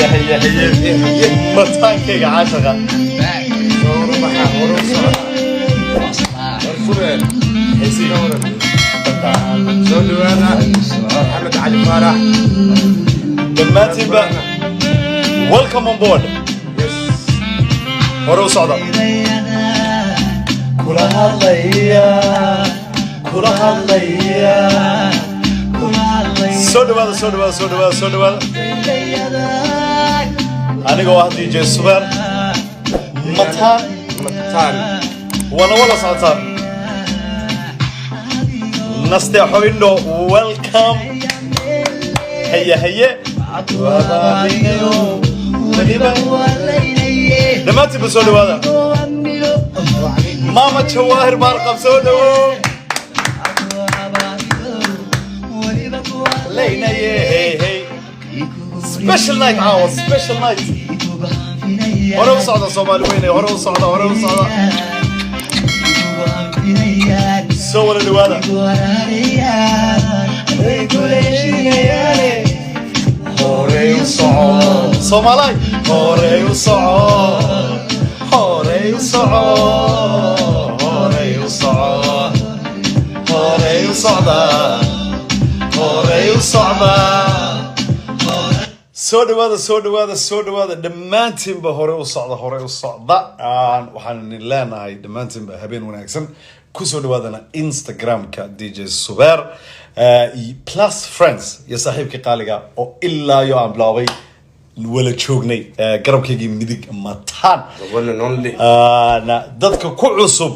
هي متانكيك عاشقة محمد علي فرح دماتي بقى welcome on board هورو صعدة كلها الليا سودوال أنا جوا دي جي سوبر متان ولا صعدان نستحوينه welcome هيا دماتي بسولو هذا ماما شواهر بارقب سولو لينا هي سبيشال نايت عاوز سبيشال نايت هرو صعدة صومالي ويني هرو صعدة سوى الوالد هوري وصعود صومالي هوري وصعود soo dhawaada dhammaantiinba hore u socda waxaan leenahay dhammaantiinba habeen wanaagsan ku soo dhawaadana Instagram-ka DJ Suber plus friends iyo saaxiibkii qaaliga oo ilaa iyo aan bilaabay wala joognay garabkaygii midig mataan dadka ku cusub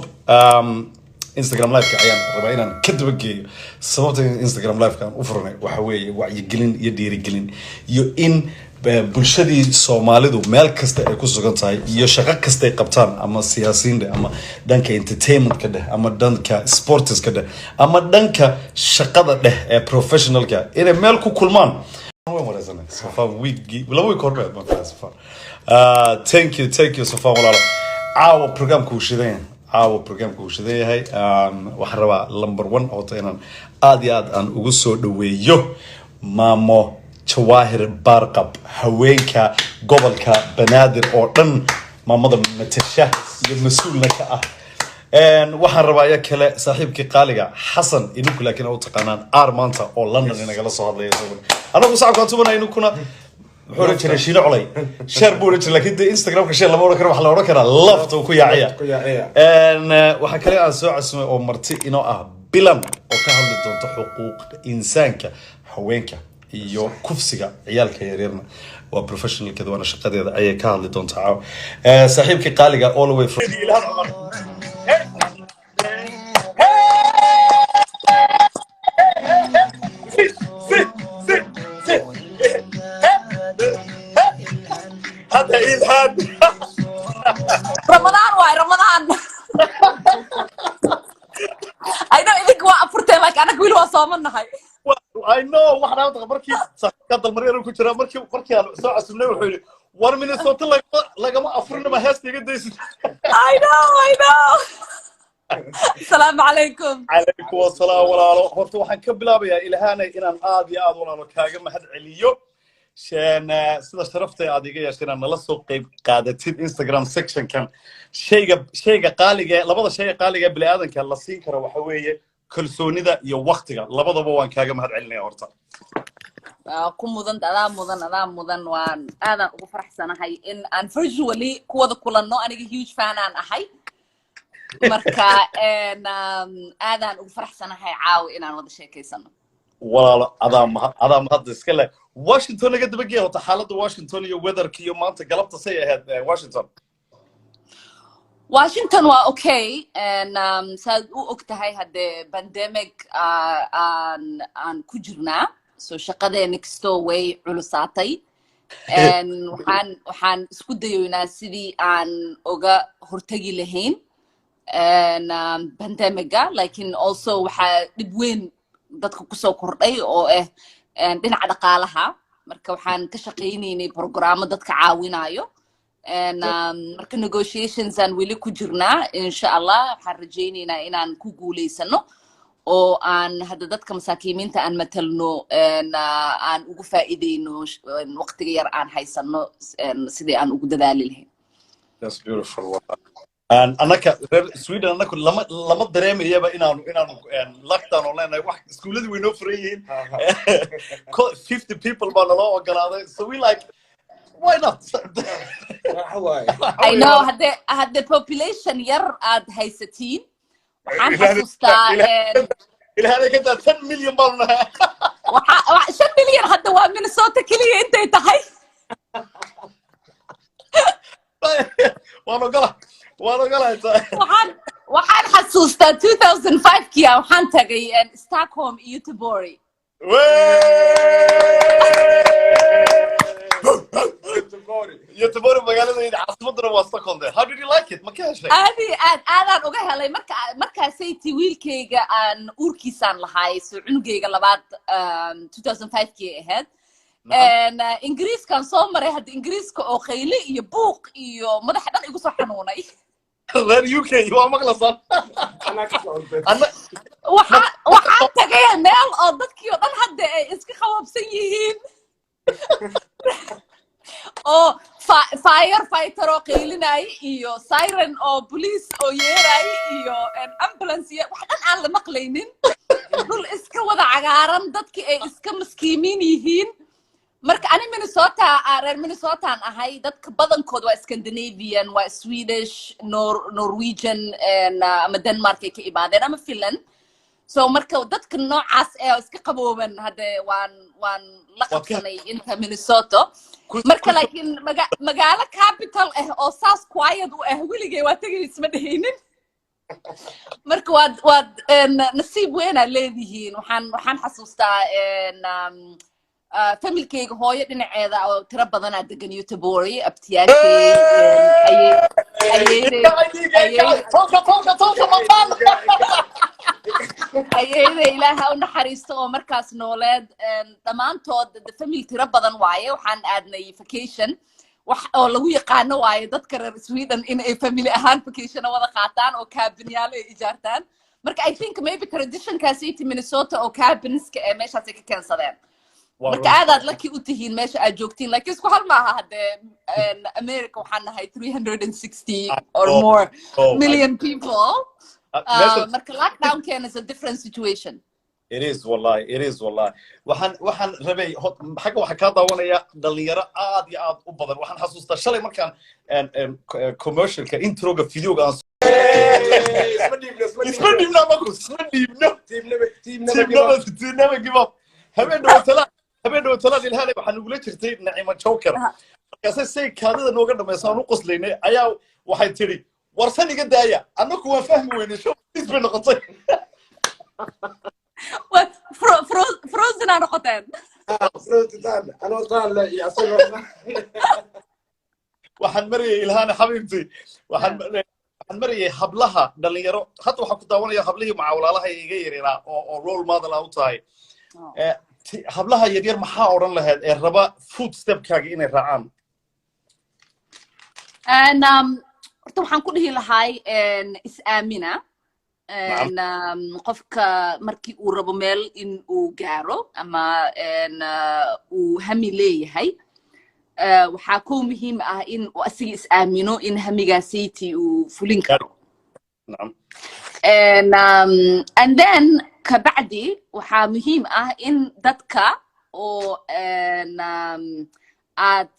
Instagram live ka ayaan rabaa inaan ka daba geeyo sababta Instagram live kan u furnay waxa weeye wacyigelin iyo dhiirigelin iyo in bulshadii Soomaalidu meel kasta ay ku sugan tahay iyo shaqo kasta ay qabtaan ama siyaasiyiin ama dhanka entertainment ka dheh ama dhanka sports ka dheh ama dhanka shaqada dheh ee professionalka inay meel ku kulmaan thank you Safa walaalo caawa programku uu shidan programku uu shidan yahay waxaan rabaa number 1 oo inaan aad iyo aad aan ugu soo dhaweeyo maamo Jawahir Barqab haweenka gobolka Banaadir oo dhan maamada matasha iyo mas'uulna ka ah waxaan rabaa ya kale saaxiibkii qaaliga Xasan idinku laakiin oo taqaanaan Armanta oo London inaga soo hadlaya anagu saacad tubanay inkuna wuxuu jiray shiilo culay share buu jiray laakiin Instagram-ka share lama oran karo wax la oran karaa lafta ku yaaciya waxa kale aan soo casmay oo marti inoo ah bilan oo ka hadli doonto xuquuqda insaanka haweenka iyo kufsiga ciyaalka yaryarna waa professional kada wana shaqadeeda ayay ka hadli doontaa saaxiibkii qaaliga all the way from هذا إلهام رمضان I know إذا كوا أفرتي لك أنا كويل وصامنا هاي I know واحد عم تخبركي سكت المريض وكل شيء مركي ساعة سنة وحولي ورمين الصوت لك ما أفرنا ما هاستي قد يس I know السلام عليكم السلام ولا هرت waxaan ka bilaabayaa ilaahanay inaan aad iyo aad walaalo kaaga mahad celiyo shan sida sharaftay aad iga yeesheen nala soo qayb qaadatid Instagram section kan shayga qaaliga labada shay qaaliga bilaadanka la siin karo waxa weeye kalsoonida iyo waqtiga labadaba waan kaaga mahad celinayaa horta ku mudan waan aadan ugu faraxsanahay in aan visually kuwada kulanno aniga huge fan aan ahay marka aadan ugu faraxsanahay caawi inaan wada sheekaysano walaalo adam hadda iska leh Washington laga daba geeyo xaaladda Washington iyo weatherka iyo maanta galabta say ahayd Washington waa okay and saad u ogtahay hadde pandemic aan ku jirnaa so shaqadeena kastoo way culusaatay and waxaan isku dayoynaa sidii aan uga hortagi lahayn and pandemiga laakiin also waxaa dib weyn dadka ku soo kordhay oo dhinaca dhaqaalaha marka waxaan ka shaqeynaynay programmo dadka caawinayo and marka negotiations aan weli ku jirnaa insha Allah waxaan rajaynaynaa inaan ku guuleysano oo aan hadda dadka masaakiimiinta aan matalno aan ugu faa'iideyno waqtiga yar aan haysano sidii aan ugu dadaali lahayn. That's beautiful. Anaka Sweden anaka lama dareemayaba inaanu lockdown online wax iskuuladii way noo furan yihiin 50 people baa naloo ogolaaday so we like why not I know hadde population yar aad haysatiin waxaan xasuustaa ilaahay ka taa 10 million baa nahay 5 million hadda waa Minnesota kaliya intay tahay waxaan xasuustaa 2005kii waxaan tagay Stockholm iyo Göteborg. Göteborg magaalada caasimadana waa Stockholm. How did you like it? Ma ka heshay? aadaan uga helay markaasay wiilkayga aan uurkiisaan lahay soo cunugayga labaad 2005kii ahayd. Ingiriiskan soo maray hadda Ingiriiska oo khayli iyo buuq iyo madax dhan igu soo xanuunay. reer UK waa maqlasan waxaan tagay meel oo dadkii oo dhan hadda ay iska qaboobsan yihiin oo firefighter oo qaylinay iyo siren oo police oo yeeray iyo ambulance wax dhan aan la maqlaynin dul iska wada cagaaran dadkii ay iska maskiimiin yihiin. marka ani reer Minnesotaan ahay dadka badankood waa Scandinavian waa Swedish Norwegian ama Denmark ay ka imaadeen ama Finland so marka dadka noocaas ee iska qabooban hadda waan la qabsanay inta Minnesota marka laakiin magaalo capital oo saas quiet u weligay waa tagay isma dhehaynin marka waad nasiib weyn aad leedihiin waxaan xasuustaa familkayga hooyo dhinaceeda oo tiro badan aad degan Göteborg abtiyaashay ayayda ilaaha u naxariisto oo markaas nooleed dhammaantood family tiro badan waaye waxaan aadnay vacation wax oo lagu yaqaano waaye dadka reer Sweden in ay family ahaan vacation wada qaataan oo cabinyaal ay ijaartaan marka I think maybe traditionkaasi Minnesota oo cabinska ee meeshaas ay ka keensadeen marka aadaad lucky u tihiin meesha aad joogtiin laakiin isku hal maaha hadde America waxaan nahay 360 or more million people marka lockdown is a different situation. It is wallahi waxaan rabay xagga waxa ka daawanaya dhalinyaro aad iyo aad u badan waxaan xasuustaa shalay markaan commercialka introga videoga aan isma dhiibna give up habeen dhawtalaad ilaahay waxaan ugula jirtay Naciima Joker markaasay say kaadida nooga dhameysaan u qoslaynay ayaa waxay tiri warsan iga daaya annagu waan fahmi weynay show isbay noqotay frozen aan noqoteen waxaan marayay ilhaan xabiibti waxaan marayay hablaha dhalinyaro hadda waxaan ku daawanaya hablihii macaawlaalaha iga yareeraa oo role model ah u tahay hablaha yaryar maxaa odhan lahayd ee raba footstepkaaga inay raacaan horta waxaan ku dhihi lahay is-aamina qofka markii uu rabo meel in uu gaaro ama uu hami leeyahay waxaa koo muhiim ah in uu asiga is-aamino in hamigaasaytii uu fulin karo and then kabacdi waxaa muhiim ah in dadka oo aad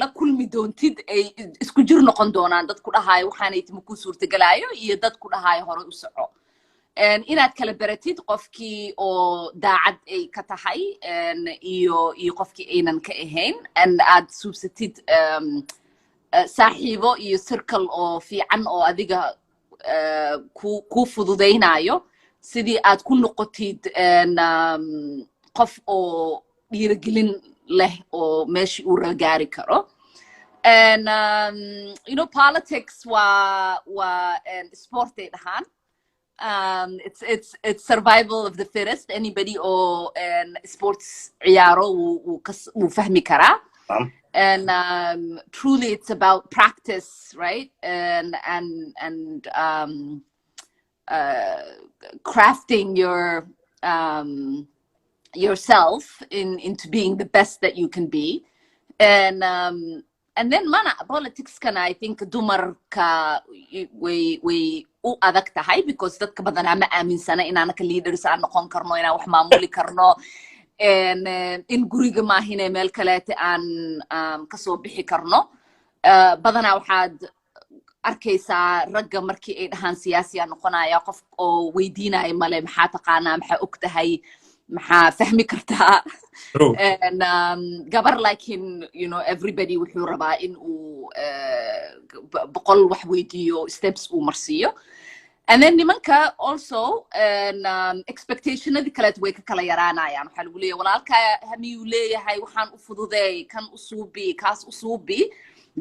la kulmi doontid ay isku jir noqon doonaan dad ku dhahayo waxaanay timo ku suurtagalaayo iyo dad ku dhahayo hore u soco inaad kala baratid qofkii oo daacad ay ka tahay iyo qofkii aynan ka ahayn aad suubsatid saaxiibo iyo circle oo fiican oo adiga ku fududaynayo sidii aad ku noqotid qof oo dhiirigelin leh oo meeshii uu gaari karo and politics waa sport ay dhahaan it's survival of the fittest anybody oo sports ciyaaro wuu fahmi karaa and truly it's about practice right and uh, crafting yourself into being the best that you can be. And then mana politics can I think dumarka way u adag tahay because dadka badanaa ma aaminsana inaana ka leaders aan noqon karno inaan wax maamuli karno in guriga maahine meel kaleete aan kasoo bixi karno badanaa waxaad arkaysaa ragga markii ay dhahaan siyaasi aan noqonaya qof oo weydiinaya male maxaa taqaanaa maxaa og tahay maxaa fahmi kartaa and gabar laakiin you know everybody wuxuu rabaa in uu boqol wax weydiiyo steps uu marsiiyo and then nimanka also expectationadii kaleet way ka kala yaraanayaan waxaa lagu leeyahay walaalka hamiyuu leeyahay waxaan u fududeey kan u suubi kaas u suubi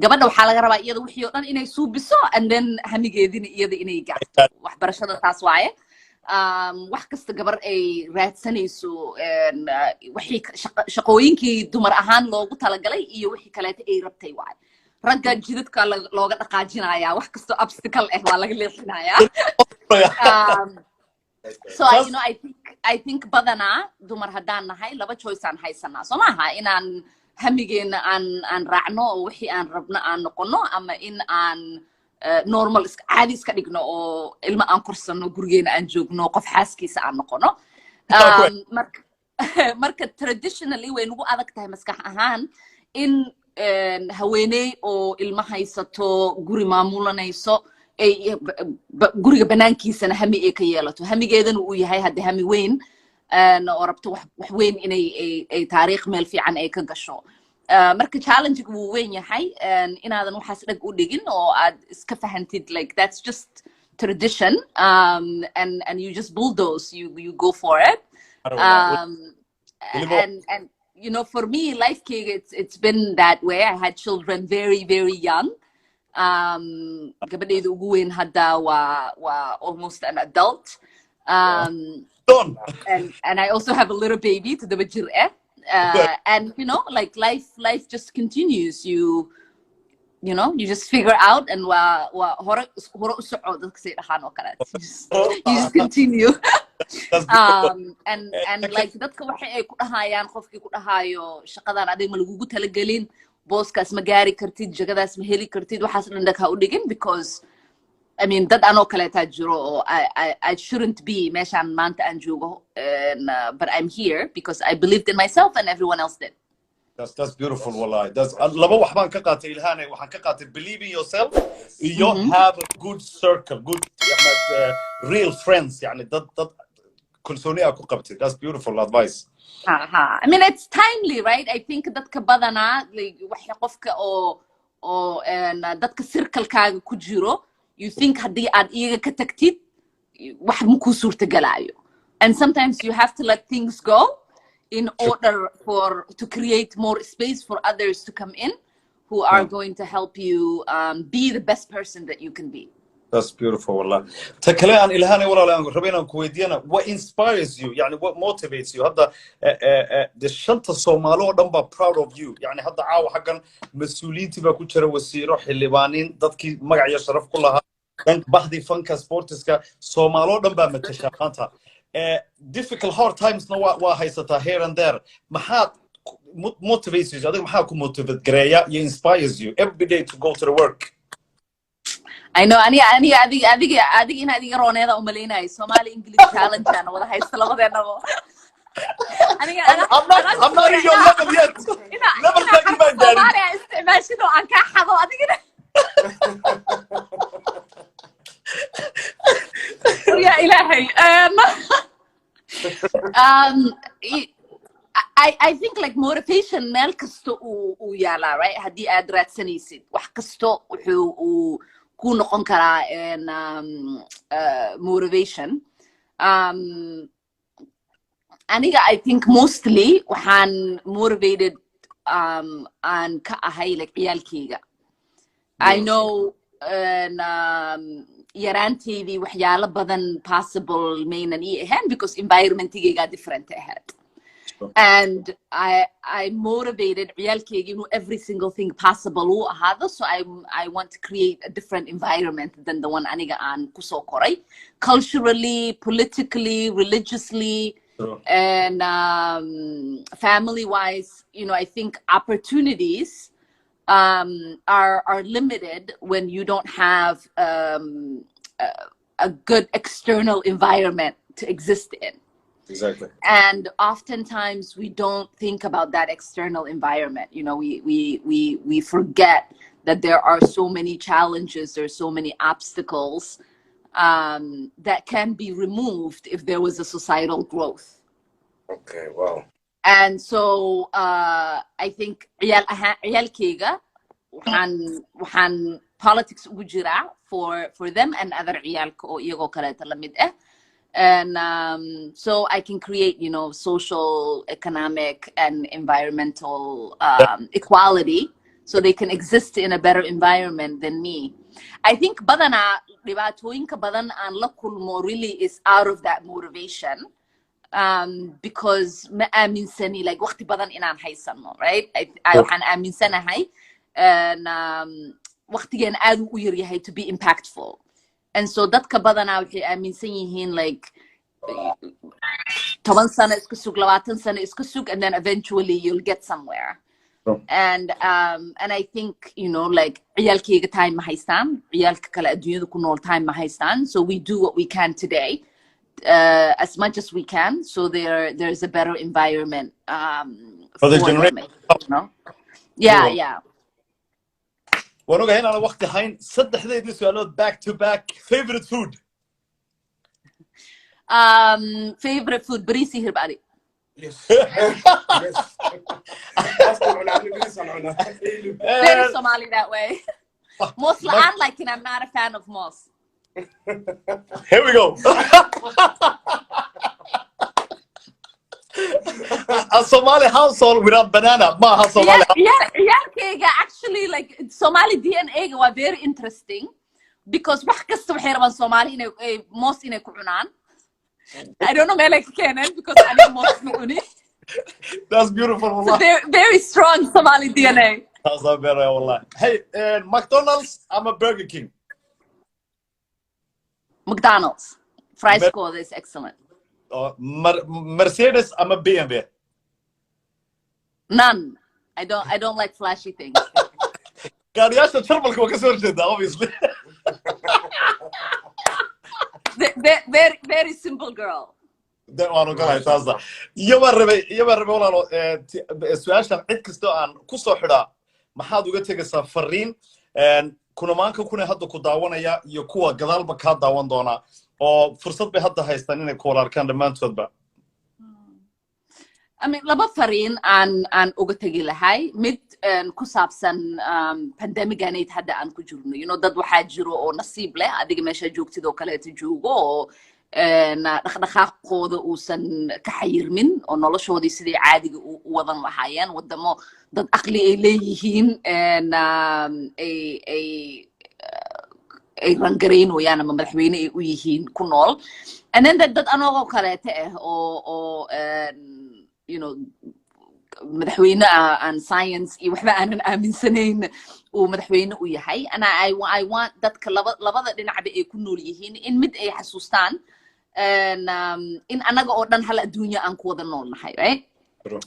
gabadha waxaa laga rabaa iyada wixii oo dhan inay suubiso and then hamigeedina iyada inay gaarto waxbarashada taas waaye wax kasta gabar ay raadsanayso wixii shaqooyinkii dumar ahaan loogu talagalay iyo wixii kaleeta ay rabtay waaye ragga jidadka looga dhaqaajinayaa wax kastoo obstacle ah waa laga leexinayaa so you know I think badanaa dumar haddaan nahay laba choice aan haysanaa soo maaha inaan hamigeena aan raacno oo wixii aan rabno aan noqono ama in aan normal caadi iska dhigno oo ilma aan korsano gurigeena aan joogno qof xaaskiisa aan noqono marka traditionally way nagu adag tahay maskax ahaan in haweeney oo ilma haysato guri maamulanayso guriga banaankiisana hami ay ka yeelato hamigeedana uu yahay hadde hami weyn oo rabto wax weyn inay taariikh meel fiican ay ka gasho marka challenge-gu wuu weyn yahay inaadan waxaas dhag u dhigin oo aad iska fahantid like that's just tradition and you just bulldoze you go for it and you know for me life it's been that way I had children very very young gabadhayda ugu weyn hadda waa almost an adult and I also have a little baby to the jir and you know like life just continues you know you just figure out and hore u soco dadka say dhahaan oo kale you just continue and like dadka waxa ay ku dhahayaan qofkii ku dhahayo shaqadan adeeg ma lagugu talagelin booskaas ma gaari kartid jagadaas ma heli kartid waxaas dhan dhag ha u dhigin because I mean dad anoo kaleetaa jiro oo I shouldn't be meeshaan maanta aan joogo but I'm here because I believed in myself and everyone else did. That's beautiful wallahi. That's laba wax baan ka qaatay ilhaane waxaan ka qaatay believe in yourself iyo have a good circle good real friends yani dad kalsooni ku qabtay. That's beautiful advice. I mean it's timely right I think dadka badanaa waxa qofka oo dadka circle-kaaga ku jiro you think haddii aad iyaga ka tagtid wax ma ku suurtagalaayo and sometimes you have to let things go in order to create more space for others to come in who are going to help you be the best person that you can be. That's beautiful wallah. Ta kale aan ilhaanay walaal aan rabeen ku weydiiyana what inspires you yani what motivates you hadda the shanta Soomaali oo dhan ba proud of you yani hadda caawa xagan mas'uuliyiintii ba ku jira wasiiro xildhibaanin dadkii magac iyo sharaf ku lahaa dan bahdi fanka sportiska Soomaali oo dhan ba matasha maanta difficult hard times no waa haysataa here and there maxaa motivates you adiga maxaa ku motivate gareeya you inspires you every day to go to the work. I know adiga in adiga rooneeda u maleynay Somali English challenge ana wada haysta labadeenaba I'm not in your level yet level ka baan gaarin Somali isticmaashido aan ka xado adiga ya ilaahay I think like motivation meel kasto uu yaala right haddii aad raadsanaysid wax kasto wuxuu ku noqon karaa motivation aniga I think mostly waxaan motivated aan ka ahay like ciyaalkayga I know yaraanteydii waxyaalo badan possible maynan ii ahaan because environmentigayga different ahayd and I motivated ciyaalkayga inuu every single thing possible uu ahaado, so I want to create a different environment than the one aniga aan kusoo koray, culturally, politically, religiously, and family wise. You know, I think opportunities are limited when you don't have a good external environment to exist in. Exactly. And oftentimes we don't think about that external environment. You know, we forget that there are so many challenges, there's so many obstacles that can be removed if there was a societal growth. Okay, wow. And so I think ciyaalkayga waxaan politics ugu jiraa for them and other ciyaalka oo iyagoo kaleeta la mid ah. And so I can create, you know, social, economic, and environmental equality, so they can exist in a better environment than me. I think badana dhibaatooyinka badan aan la kulmo really is out of that motivation, because ma aaminsani like waqti badan inaan haysano, right? waxaan aaminsanahay waqtigeen aad u yar yahay to be impactful. And so dadka badanaa waxay aaminsan yihiin like 10 sano iska sug, 20 sano iska sug, and then eventually you'll get somewhere. And I think, you know, like ciyaalkayga time ma haystaan, ciyaalka kale adduunyada ku nool time ma haystaan, so we do what we can today, as much as we can, so there's a better environment for the them, generation. you know? Yeah. waan ogahay inaan waqti hayn. saddexdeedii su'aalood back to back. Favorite food? Favorite food, bariis iyo hilib ari. Yes. Yes. Very Somali that way. Moss laan, like, and I'm not a fan of moss. Here we go. A Somali household without banana. Maaha Somali. ciyaalkayga actually like Somali DNA ga waa very interesting, because wax kasta waxay rabaan Somali inay moss inay ku cunaan. I don't know meel ay ka keeneen, because aniga moss ma cuni. That's beautiful. So they're very strong Somali DNA. That's a very wallahi. Hey, McDonald's, I'm a Burger King. McDonald's. Fries score is excellent. Mercedes, I'm a BMW. None. I don't like flashy things. gaariyaasha jarmalka waa ka soo horjeedaa obviously. Very simple girl. waan ogolahay taasa. iyo baan rabay walaalo su-aashan cid kastoo aan ku soo xidhaa, maxaad uga tegaysaa fariin kunamaanka kuna hadda ku daawanaya iyo kuwa gadaalba kaa daawan doonaa oo fursad bay hadda haystaan inay ku wada arkaan dhammaantoodba? I mean, laba fariin aan uga tegi lahay. Mid ku saabsan pandemic-aanayd hadda aan ku jirno. You know, dad waxaa jiro oo nasiib leh adiga meesha joogtid oo kaleeta joogo, oo dhaqdhaqaaqooda uusan ka xayirmin, oo noloshoodii sidii caadiga u wadan lahaayeen. Wadamo dad aqli ay leeyihiin ay rangareynayaan ama madaxweyne ay u yihiin ku nool. And then dad anagoo kaleeta ah oo you know, madaxweyne aan science iyo waxba aanan aaminsanayn uu madaxweyne u yahay. And I want dadka labada dhinacba ay ku nool yihiin in mid ay xasuustaan in anaga oo dhan hal adduunya aan ku wada nool nahay, right?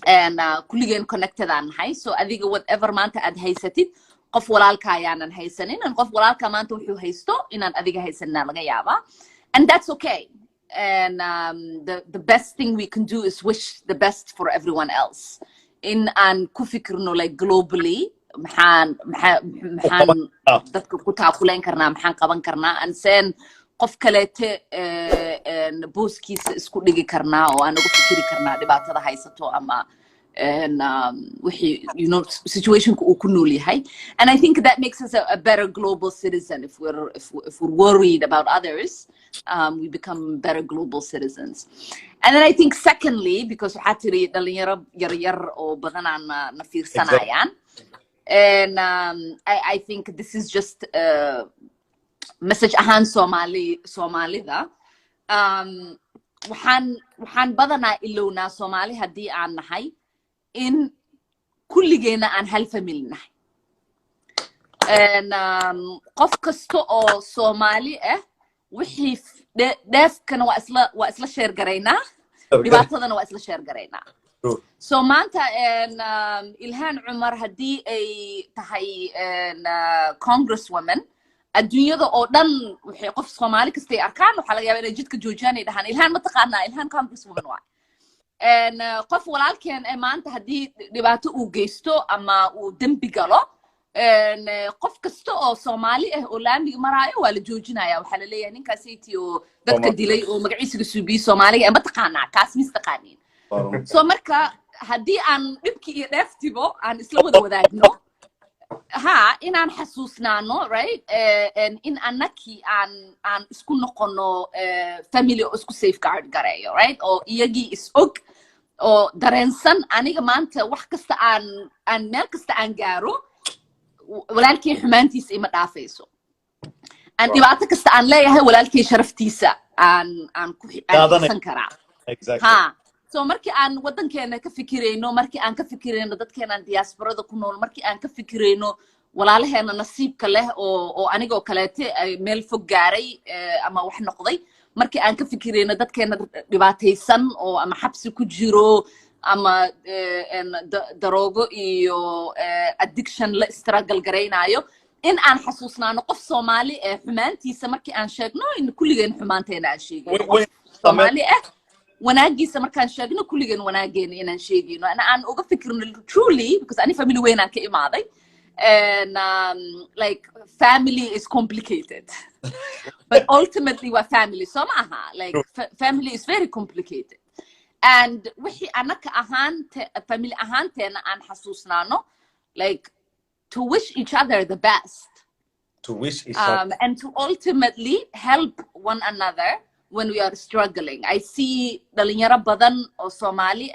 And kulligeen connected aan nahay. So adiga whatever maanta aad haysatid, qof walaalka ayaanan haysanin, and qof walaalka maanta wuxuu haysto inaan adiga haysanina laga yaabaa. And that's okay. And the best thing we can do is wish the best for everyone else. In aan ku fikirno like globally, maxaan dadka ku taakuleen karnaa, maxaan qaban karnaa, and sen qof kaleete booskiisa isku dhigi karnaa oo aan ugu fikiri karnaa dhibaatada haysato ama you know, situation uu ku nool yahay. And I think that makes us a better global citizen. If we're worried about others, we become better global citizens. And then I think secondly, because waxaa tiri dhalinyaro yaryar oo badan aan na fiirsanayaan, and I think this is just message ahaan Soomaalida. waxaan badanaa ilownaa Soomaali haddii aan nahay in kulligeena aan hal family nahay qof kasta oo Soomaali ah wixii dheefkana waa isla share garaynaa dhibaatadana waa isla share garaynaa so maanta Ilhaan Cumar haddii ay tahay congresswoman adduunyada oo dhan waxay qof Soomaali kasta ay arkaan waxa laga yaabaa inay jidka joojiyaan ay dhahaan Ilhaan ma taqaanaa Ilhaan congresswoman waa qof walaalkeen maanta haddii dhibaato uu geysto ama uu dambi galo qof kasta oo Soomaali ah oo laamiga maraayo waa la joojinayaa waxa la leeyahay ninkaasaytii oo dadka dilay oo magaciisa suubiyo Soomaaliga ma taqaanaa kaas mis taqaaniin so marka haddii aan dhibkii iyo dheeftibo aan isla wada wadaagno ha inaan xasuusnaano right in annakii aan isku noqono family oo isku safeguard gareeyo right oo iyagii is og oo dareensan aniga maanta wax kasta aan meel kasta aan gaaro walaalkii xumaantiisa ima dhaafayso aan dhibaato kasta aan leeyahay walaalkii sharaftiisa aan ku xiisan karaa ha so markii aan wadankeena ka fikireyno markii aan ka fikireyno dadkeena diasporada ku nool markii aan ka fikireyno walaalaheena nasiibka leh oo aniga oo kaleete meel fog gaaray ama wax noqday markii aan ka fikireyno dadkeena dhibaataysan oo ama xabsi ku jiro ama daroogo iyo addiction la struggle garaynayo in aan xasuusnaano qof Soomaali xumaantiisa markii aan sheegno in kulligeen xumaanteena aan sheegno Soomaali wanaagiisa markaan sheegno kulligeen wanaageena inaan sheegino aan uga fikirno truly because any family weyn aan ka imaaday and like family is complicated but ultimately we're family so maaha like family is very complicated and wixii anaka family ahaanteena aan xasuusnaano like to wish each other the best and to ultimately help one another when we are struggling. I see dhalinyaro badan oo Soomaali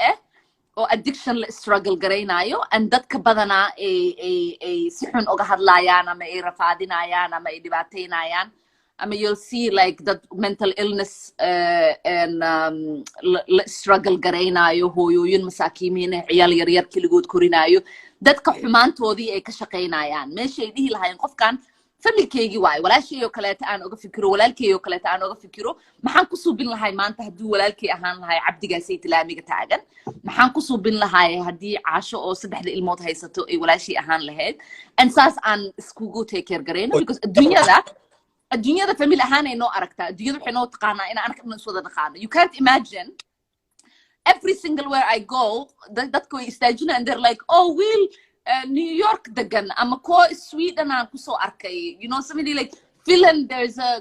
oo addiction la struggle garaynayo and dadka badana ay si xun uga hadlayaan ama ay rafaadinayaan ama ay dhibaataynayaan ama you'll see like that mental illness and la struggle garaynayo hooyooyin masaakiimiin ciyaal yar yar kaligood korinayo dadka xumaantoodii ay ka shaqaynayaan meesha ay dhihi lahaayeen qofkan familkeygii waay walaashii oo kaleeta aan uga fikiro walaalkay oo kaleeta aan uga fikiro maxaan ku suubin lahay maanta haddii walaalkay ahaan lahay cabdigaasay tilaamiga taagan maxaan ku suubin lahay haddii caasho oo 3 ilmood haysato ay walaashii ahaan lahayd and saas aan iskugu take care gareyno because adduunyada family ahaan ay noo aragtaa adduunyada waxay noo taqaanaa in aan ka dhan wada dhaqaano you can't imagine every single where I go dadku way istaajina and they're like oh will New York dagan ama ko Sweden aan ku soo arkay you know somebody like Finland there's a